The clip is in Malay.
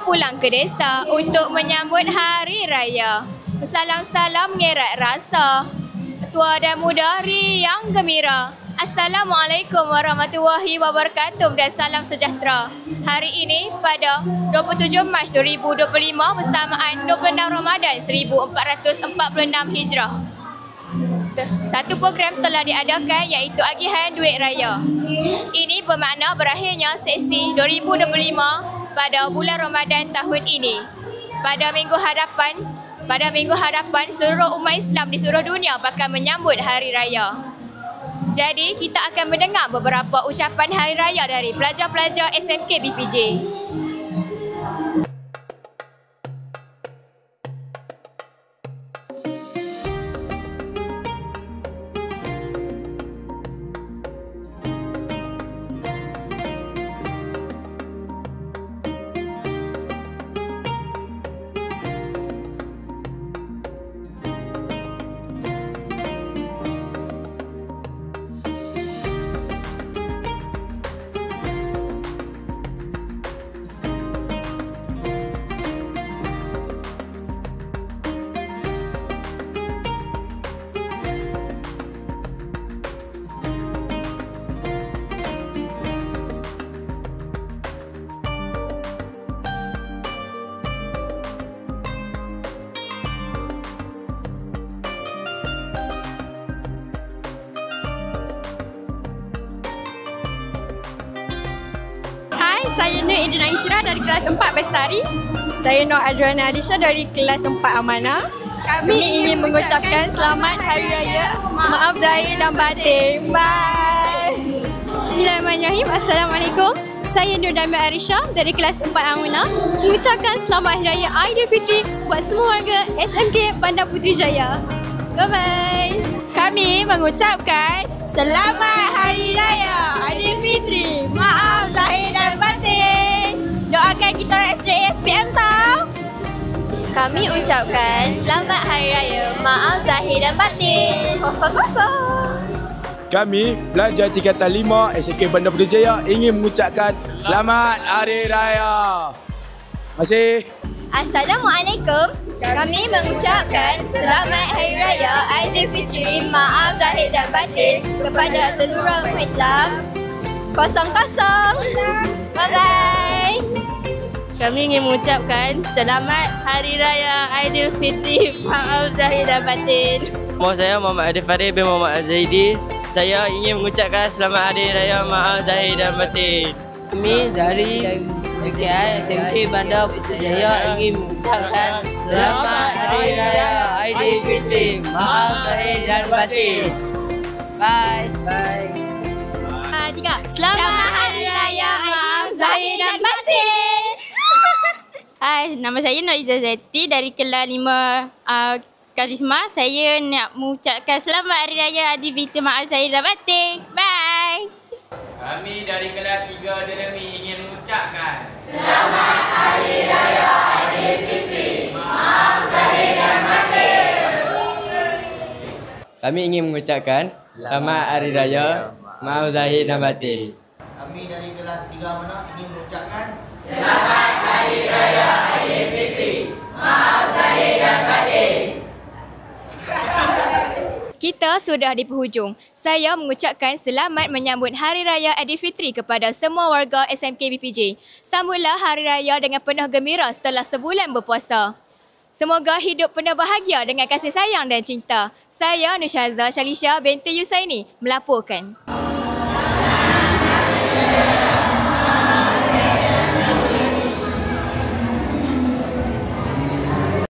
pulang ke desa untuk menyambut hari raya. Salam-salam ngerat rasa, tua dan muda riang gembira. Assalamualaikum warahmatullahi wabarakatuh dan salam sejahtera. Hari ini pada 27 Mac 2025 bersamaan 26 Ramadan 1446 Hijrah. Satu program telah diadakan iaitu agihan duit raya. Ini bermakna berakhirnya sesi 2025 pada bulan Ramadan tahun ini. Pada minggu hadapan seluruh umat Islam di seluruh dunia bakal menyambut hari raya. Jadi kita akan mendengar beberapa ucapan hari raya dari pelajar-pelajar SMK BPJ. Saya Nur Idin Aisyah dari kelas 4 Bestari. Saya Nur Adriana Alisha dari kelas 4 Amanah. Kami ingin mengucapkan selamat Hari Raya. Maaf zahir dan batin. Bye. Bismillahirrahmanirrahim. Assalamualaikum. Saya Nur Damia Arisha dari kelas 4 Amanah. Mengucapkan selamat Hari Raya Aidilfitri buat semua warga SMK Bandar Putrajaya. Bye-bye. Kami mengucapkan selamat Hari Raya Aidilfitri. Maaf zahir dan batin. Doakan kita orang SJA SPM tau. Kami ucapkan selamat Hari Raya. Maaf zahir dan batin. Kosong-kosong. Kami, pelajar tingkatan 5 SMK Bandar Putrajaya ingin mengucapkan selamat Hari Raya. Terima kasih. Assalamualaikum. Kami mengucapkan selamat Hari Raya Aidilfitri. Maaf zahir dan batin kepada seluruh umat Islam. Kosong-kosong. Bye-bye. Kami ingin mengucapkan selamat Hari Raya Aidilfitri. Maaf zahir dan batin. Nama saya Muhammad Adif Farid bin Muhammad Zaidi. Saya ingin mengucapkan selamat Hari Raya Maaf zahir dan batin. Kami dari PKI SMK Bandar Putrajaya ingin mengucapkan selamat Hari Raya Aidilfitri. Maaf zahir dan batin. Bye. Selamat Hari Raya Maaf zahir dan batin. Hai, nama saya Nur Izzah Zati dari kelas 5 Karisma. Saya nak mengucapkan selamat Hari Raya Aidilfitri. Maaf zahir dan batin. Bye. Kami dari kelas 3 Dinami ingin mengucapkan selamat Hari Raya Aidilfitri. Maaf zahir dan batin. Kami ingin mengucapkan selamat Hari Raya Maaf zahir dan batin. Kami dari kelas 3 Amanah ingin mengucapkan selamat Hari Raya Aidilfitri. Maaf zahir dan batin. Kita sudah di penghujung. Saya mengucapkan selamat menyambut Hari Raya Aidilfitri kepada semua warga SMK BPJ. Sambutlah Hari Raya dengan penuh gembira setelah sebulan berpuasa. Semoga hidup penuh bahagia dengan kasih sayang dan cinta. Saya Nushaza Shalisha binti Yusaini melaporkan.